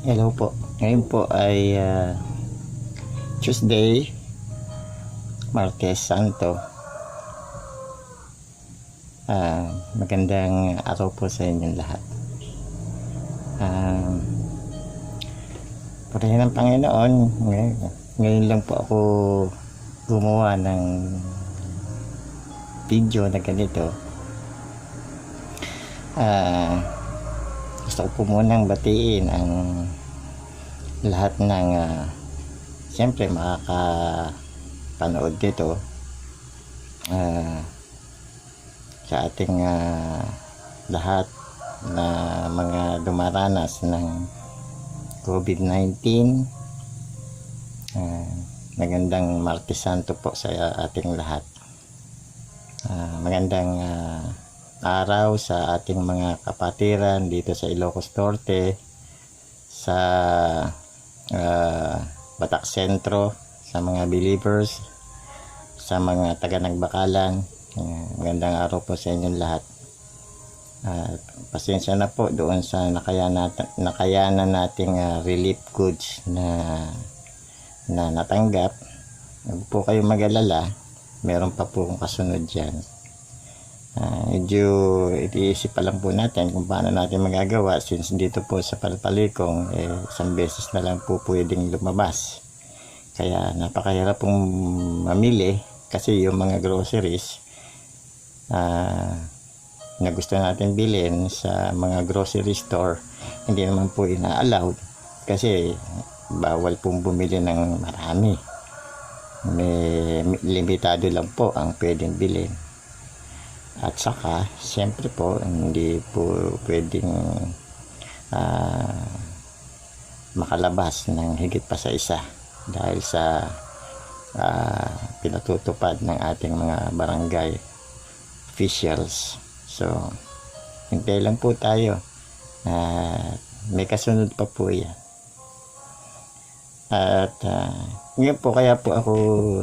Hello po. Ngayon po ay Tuesday, Martes Santo. Magandang araw po sa inyong lahat. Purihin ng Panginoon. Ngayon lang po ako gumawa ng video na ganito. Gusto ko po munang batiin ang lahat ng siyempre makakapanood dito sa ating lahat na mga dumaranas ng COVID-19. Magandang Martes Santo po sa ating lahat. Magandang araw sa ating mga kapatiran dito sa Ilocos Norte, sa Batak Sentro, sa mga believers, sa mga taga Nagbakalan. Magandang araw po sa inyong lahat. Pasensya na po doon sa nakayanan nating relief goods na natanggap. Huwag po kayo mag-alala, meron pa po kung kasunod dyan. Medyo itiisip pa lang po natin kung paano natin magagawa, since dito po sa Palpalikong isang beses na lang po pwedeng lumabas, kaya napakahirap pong mamili kasi yung mga groceries na gusto natin bilhin sa mga grocery store hindi naman po ina-allowed kasi bawal pong bumili ng marami, may limitado lang po ang pwedeng bilhin. At saka siyempre po hindi po pwedeng makalabas ng higit pa sa isa dahil sa pinatutupad ng ating mga barangay officials. So hintay lang po tayo, may kasunod pa po yan. At ngayon po kaya po ako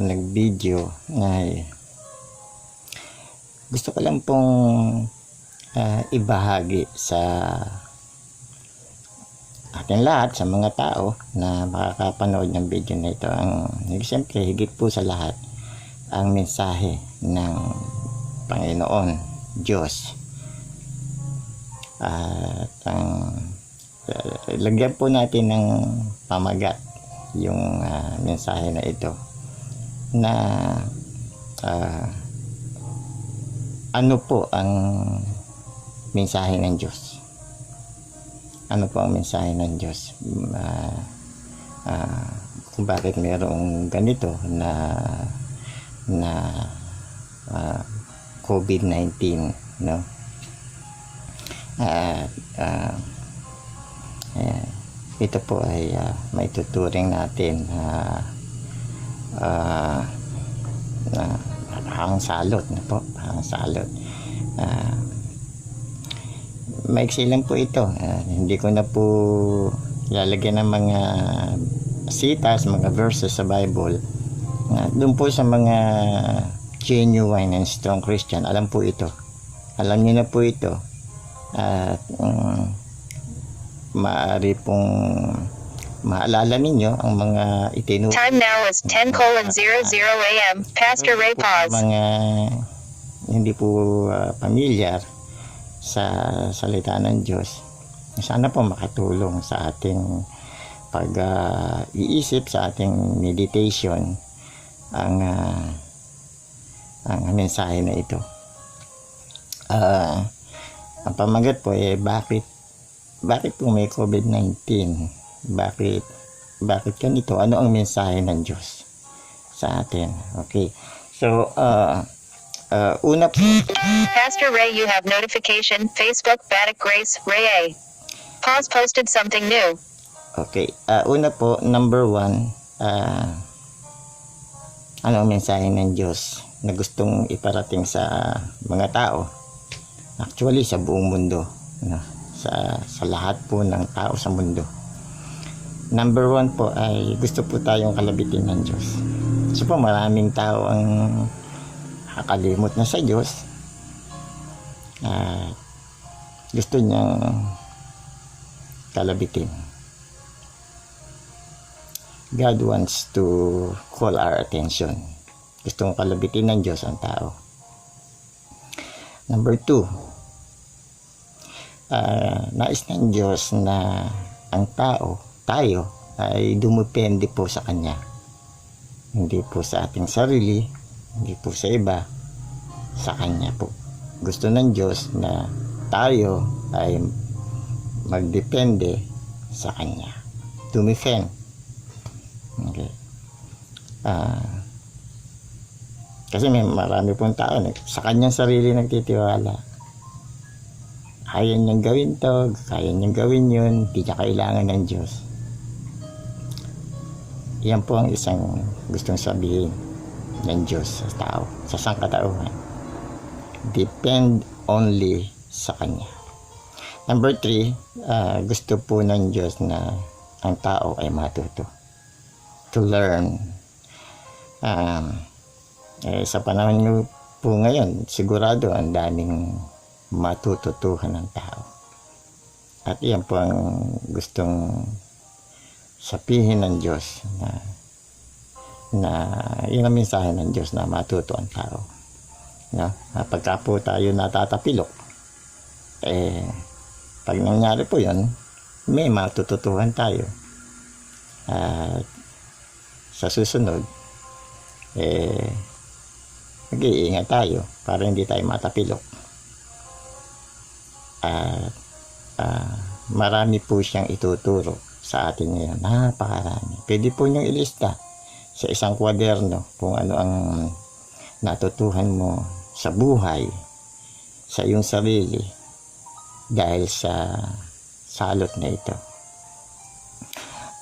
nag video na gusto ko lang pong ibahagi sa ating lahat, sa mga tao na makakapanood ng video na ito, ang siyempre higit po sa lahat ang mensahe ng Panginoon Diyos. At lagyan po natin ng pamagat yung mensahe na ito na ano po ang mensahe ng Diyos? Ano po ang mensahe ng Diyos? Kung bakit mayroong ganito na COVID-19, no? Ito po ay maituturing natin parang salot na po, parang salot. Maiksi lang po ito, hindi ko na po lalagyan ng mga citas, mga verses sa Bible. Doon po sa mga genuine and strong Christian, alam po ito, alam niyo na po ito. At maaari pong maalala ninyo ang mga itinuro. Time now is 10:00 a.m. Pastor Ray pause. Mga hindi po pamilyar sa salita ng Diyos, sana po makatulong sa ating pag-iisip, sa ating meditation ang mensahe na ito. Ang pamagat po bakit po may COVID-19? Bakit ganito? Ano ang mensahe ng Diyos sa atin? Okay. So, una po. Pastor Ray, you have notification. Facebook, Batak Grace, Ray A. Pause posted something new. Okay. Una po, number 1, ano ang mensahe ng Diyos na gustong iparating sa mga tao? Actually, sa buong mundo. No? Sa lahat po ng tao sa mundo. Number 1 po ay gusto po tayong kalabitin ng Diyos. So po maraming tao ang nakalimot na sa Diyos. Gusto niyang kalabitin. God wants to call our attention. Gustong kalabitin ng Diyos ang tao. Number 2, nais ng Diyos na ang tayo ay dumepende po sa Kanya. Hindi po sa ating sarili, hindi po sa iba, sa Kanya po. Gusto ng Diyos na tayo ay magdepende sa Kanya. Dumifend. Okay. Kasi may marami pong tao sa kanyang sarili nagtitiwala. Kaya niyang gawin to, kaya niyang gawin yun, hindi niya kailangan ng Diyos. Yan po ang isang gustong sabihin ng Diyos sa tao, sa sangkatauhan. Depend only sa Kanya. Number 3, gusto po ng Diyos na ang tao ay matuto. To learn. Sa panahon po ngayon, sigurado ang daming matututuhan ng tao. At yan po ang gustong sabihin ng Diyos na yun ang mensahe ng Diyos na matuto ang tao. No? Pagka po tayo natatapilok, pag nangyari po yun, may matututuhan tayo. At sa susunod, mag-iingat tayo para hindi tayo matapilok. At marami po siyang ituturo sa atin ngayon. Napakarami. Pwede po niyong ilista sa isang kwaderno kung ano ang natutuhan mo sa buhay, sa iyong sarili, dahil sa salot na ito.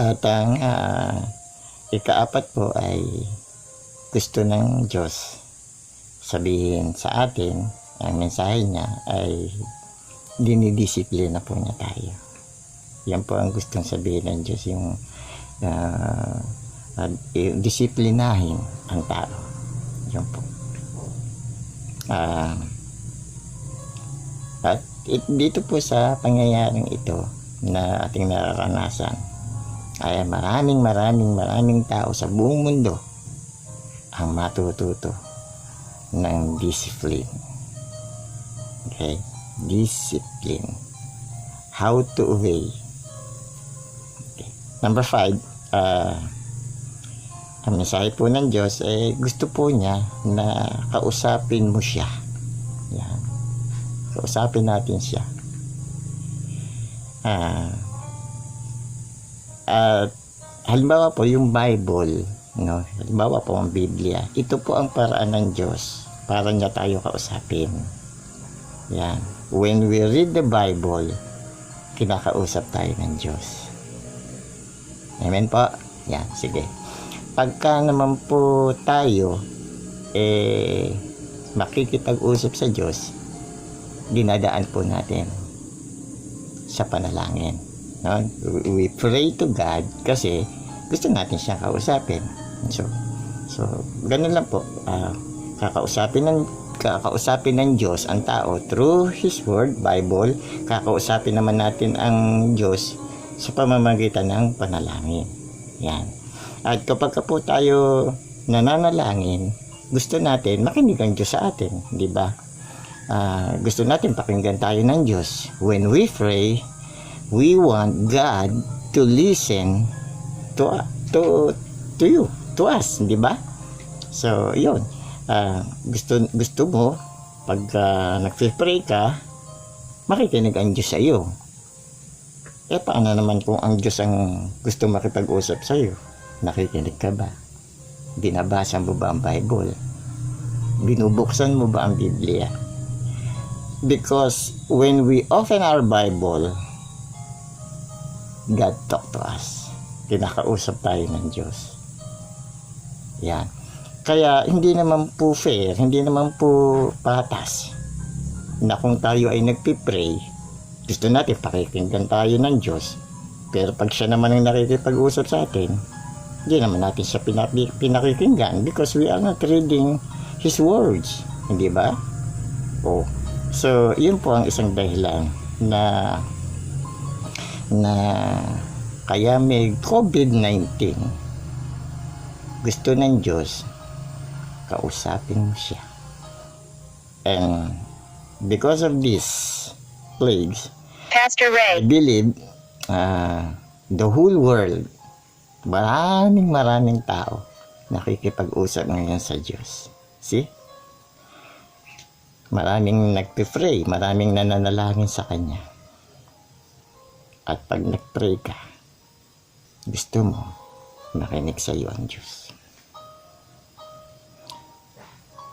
At ang ika-4 po ay gusto ng Diyos sabihin sa atin, ang mensahe niya ay dinidisiplina po niya tayo. Yan po ang gustong sabihin ng Diyos, yung disiplinahin ang tao. Yan po. At dito po sa pangyayaring ito na ating nararanasan ay maraming tao sa buong mundo ang matututo ng discipline. Okay? Discipline. How to obey. Okay. Number 5, ang mensahe po ng Diyos gusto po niya na kausapin mo siya. Yan. Kausapin natin siya. At halimbawa po yung Bible, no? Halimbawa po ang Biblia, ito po ang paraan ng Diyos para niya tayo kausapin. Yan. When we read the Bible, kinakausap tayo ng Diyos. Amen po? Yan, sige. Pagka naman po tayo makikipag-usap sa Diyos, dinadaan po natin sa panalangin. No? We pray to God kasi gusto natin siyang kausapin. So ganun lang po. Kakausapin ng Diyos ang tao through His Word, Bible. Kakausapin naman natin ang Diyos sa pamamagitan ng panalangin. Yan. At kapag po tayo nananalangin, gusto natin makinig ang Diyos sa atin, di ba? Gusto natin pakinggan tayo ng Diyos. When we pray, we want God to listen to you, to us, di ba? So, yun. Gusto mo pag nagpe-pray ka, makikinig ang Diyos sa iyo. Paano naman kung ang Diyos ang gusto makipag-usap sa iyo? Nakikinig ka ba? Binabasa mo ba ang Bible? Binubuksan mo ba ang Biblia? Because when we open our Bible, God talk to us. Kinakausap tayo ng Diyos. Yan. Kaya hindi naman po fair, hindi naman po patas na kung tayo ay nagpipray, gusto natin pakikinggan tayo ng Diyos, pero pag siya naman ang nakikipag-usap sa atin, hindi naman natin siya pinakikinggan because we are not reading His words, hindi ba? So yun po ang isang dahilan na kaya may COVID-19 gusto ng Diyos, kausapin mo siya. And because of this plagues, Pastor I Ray. believe the whole world, maraming tao nakikipag-usap ngayon sa Diyos. See? Maraming nagpe-pray, maraming nananalangin sa Kanya. At pag nag-pray ka, gusto mo makinig sa iyo ang Diyos.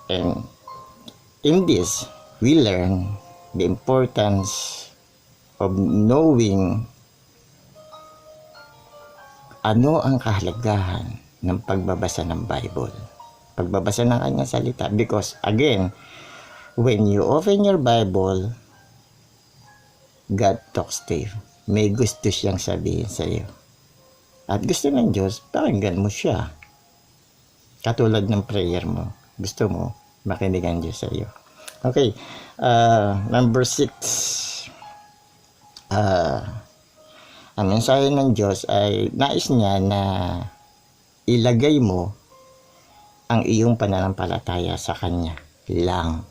And in this, we learn the importance of knowing ano ang kahalagahan ng pagbabasa ng Bible. Pagbabasa ng kanyang salita. Because again, when you open your Bible, God talks to you. May gusto siyang sabihin sa iyo. At gusto ng Diyos, pakinggan mo siya. Katulad ng prayer mo. Gusto mo, makinig ang Diyos sa iyo. Okay, number 6. Ang mensahe ng Diyos ay nais niya na ilagay mo ang iyong pananampalataya sa Kanya lang.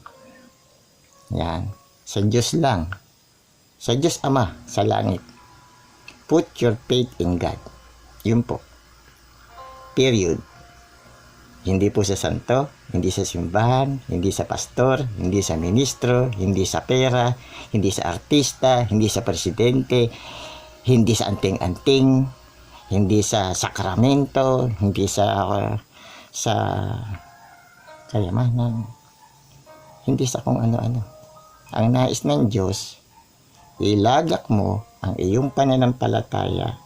Yan. Sa Diyos lang. Sa Diyos Ama, sa langit. Put your faith in God. Yun po. Period. Hindi po sa santo, hindi sa simbahan, hindi sa pastor, hindi sa ministro, hindi sa pera, hindi sa artista, hindi sa presidente, hindi sa anting-anting, hindi sa sakramento, hindi sa kayamanan, hindi sa kung ano-ano. Ang nais ng Diyos, ilagak mo ang iyong pananampalataya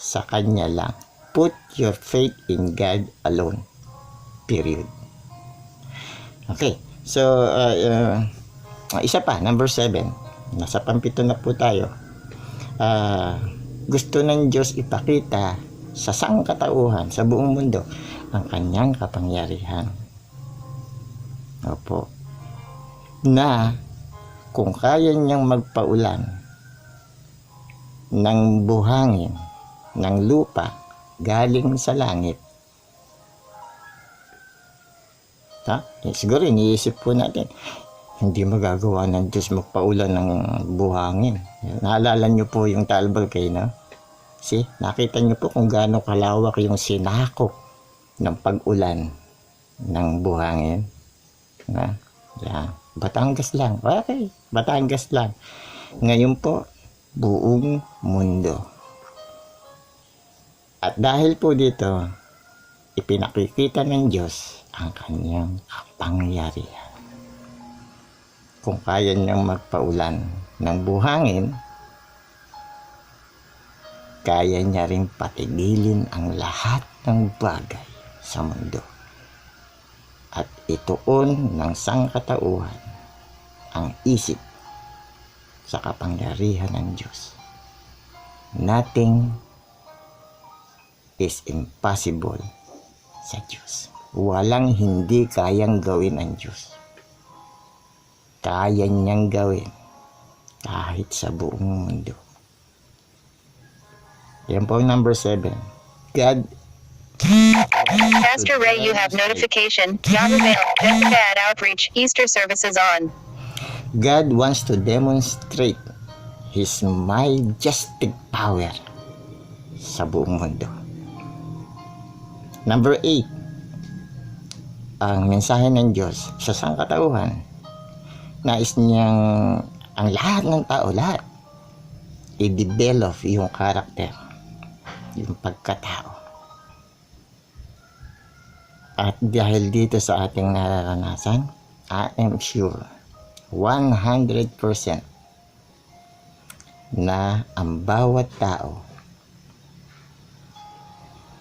sa Kanya lang. Put your faith in God alone. Period. Okay. So, isa pa, number 7. Nasa pampito na po tayo. Gusto ng Diyos ipakita sa sangkatauhan, sa buong mundo, ang Kanyang kapangyarihan. Opo. Na kung kaya niyang magpaulan ng buhangin, ng lupa, galing sa langit. Siguro iniisip po natin, hindi magagawa ng Diyos magpaulan ng buhangin. Naalala niyo po yung Taal Volcano? See, nakita niyo po kung gaano kalawak yung sinakop ng pag-ulan ng buhangin. Yan. Batangas lang. Okay, Batangas lang. Ngayon po, buong mundo. At dahil po dito, ipinakikita ng Diyos ang Kanyang kapangyarihan. Kung kaya niyang magpaulan ng buhangin, kaya niya rin patigilin ang lahat ng bagay sa mundo. At ituon ng sangkatauhan ang isip sa kapangyarihan ng Diyos. Nothing is impossible sa Diyos. Walang hindi kayang gawin ang Diyos. Kaya niyang gawin kahit sa buong mundo. Yan po ang number 7. God. Pastor Ray, you have notification. Yahoo Mail. Just Bad Outreach. Easter services on. God wants to demonstrate His majestic power sa buong mundo. Number 8. Ang mensahe ng Diyos sa sangkatauhan. Nais niyang ang lahat ng tao, lahat, i-develop yung karakter, yung pagkatao. At dahil dito sa ating nararanasan, I am sure 100% na ang bawat tao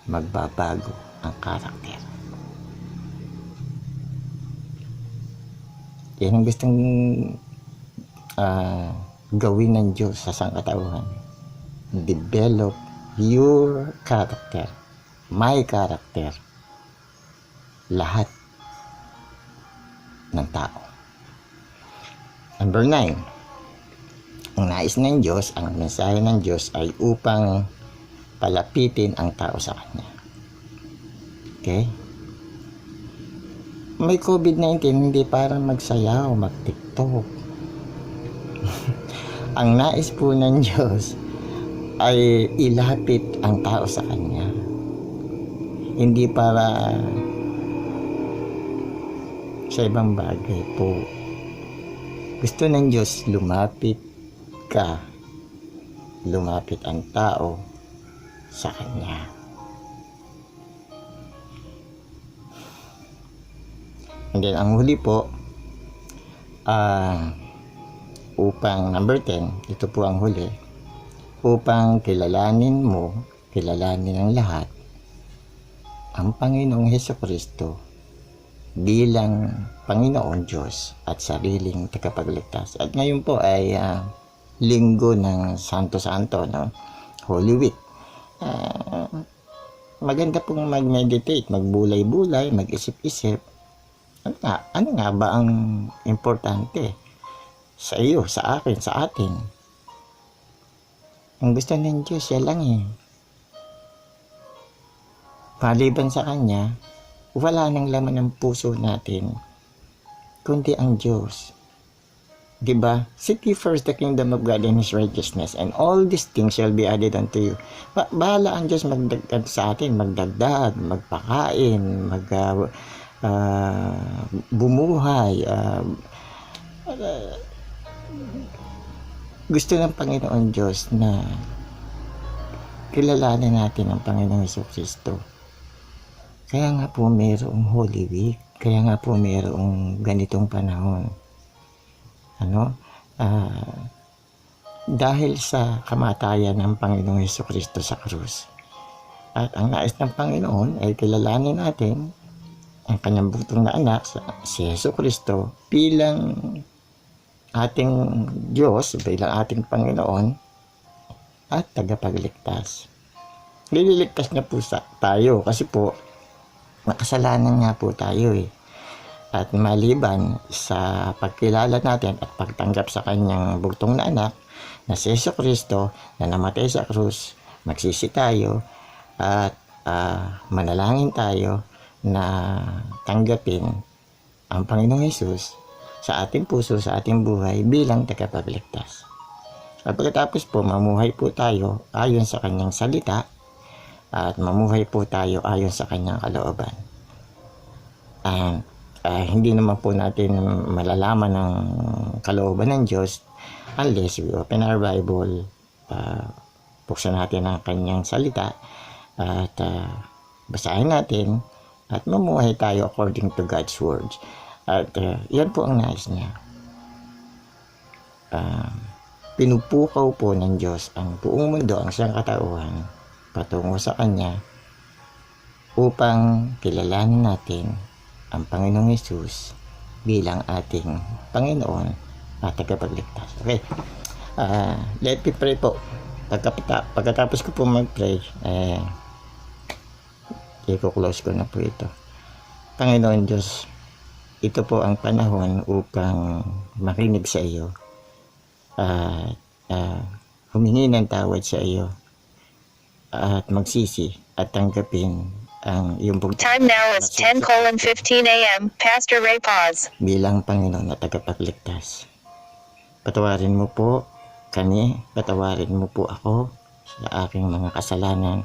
magbabago ang karakter. Yan ang gustong gawin ng Diyos sa sangkatauhan. Develop your character, my character, lahat ng tao. Number 9. Ang nais ng Diyos, ang mensahe ng Diyos ay upang palapitin ang tao sa Kanya. Okay? May COVID-19, hindi para magsayaw, mag-TikTok. Ang nais po ng Diyos ay ilapit ang tao sa Kanya. Hindi para sa ibang bagay po. Gusto ng Diyos lumapit ka, lumapit ang tao sa Kanya. And then, ang huli po, upang number 10, ito po ang huli, upang kilalanin ng lahat ang Panginoong Hesukristo bilang Panginoon Diyos at sariling tagapagligtas. At ngayon po ay linggo ng Santo-Santo, no? Holy Week. Maganda pong mag-meditate, magbulay-bulay, mag-isip-isip. Ano nga ba ang importante sa iyo, sa akin, sa atin? Ang gusto ng Diyos, yan lang eh. Maliban sa Kanya, wala nang laman ng puso natin, kundi ang Diyos. Diba? Seek ye first the kingdom of God and His righteousness, and all these things shall be added unto you. Bahala ang Diyos magdagdag sa atin, magdagdag, magpakain, bumuhay. Gusto ng Panginoon Diyos na kilalanin natin ang Panginoong Hesukristo. Kaya nga po mayroong Holy Week. Kaya nga po mayroong ganitong panahon. Dahil sa kamatayan ng Panginoong Hesukristo sa krus. At ang nais ng Panginoon ay kilalanin natin ang kanyang bugtong na anak, si Hesukristo, bilang ating Diyos, bilang ating Panginoon at tagapagligtas. Nililigtas na po tayo kasi po makasalanan nga po tayo eh. At maliban sa pagkilala natin at pagtanggap sa kanyang bugtong na anak na si Hesukristo na namatay sa krus, magsisi tayo at manalangin tayo na tanggapin ang Panginoong Hesus sa ating puso, sa ating buhay bilang tagapagligtas. At pagkatapos po, mamuhay po tayo ayon sa kanyang salita at mamuhay po tayo ayon sa kanyang kalooban. Hindi naman po natin malalaman ang kalooban ng Diyos unless we open our Bible, buksan natin ang kanyang salita at basahin natin at mamuhay tayo according to God's words. At yan po ang nais niya. Pinupukaw po ng Diyos ang buong mundo, ang siyang katauhan patungo sa Kanya upang kilalanin natin ang Panginoong Hesus bilang ating Panginoon at tagapagligtas. Okay. Let me pray po. Pagkatapos ko po mag-pray, i-close ko na po ito. Panginoon Diyos, ito po ang panahon upang makinig sa iyo at humingi ng tawad sa iyo at magsisi at tanggapin ang iyong bugtong. Time now is 10:15 a.m. Pastor Ray pause. Bilang Panginoon at tagapagligtas. Patawarin mo po kami, patawarin mo po ako sa aking mga kasalanan.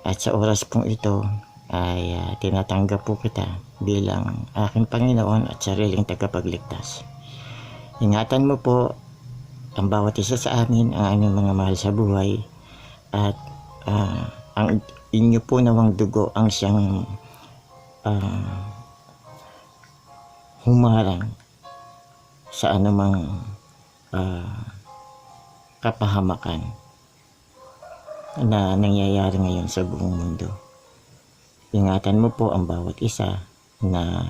At sa oras pong ito ay tinatanggap po kita bilang aking Panginoon at sariling tagapagligtas. Ingatan mo po ang bawat isa sa amin, ang aming mga mahal sa buhay, at ang inyo po nawang dugo ang siyang humarang sa anumang kapahamakan na nangyayari ngayon sa buong mundo. Ingatan mo po ang bawat isa na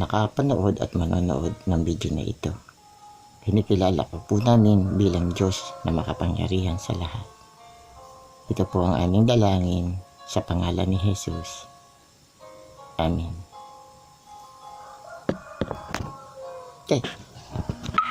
nakapanood at manonood ng video na ito. Kinikilala ko po namin bilang Diyos na makapangyarihan sa lahat. Ito po ang aming dalangin sa pangalan ni Jesus. Amen. Okay.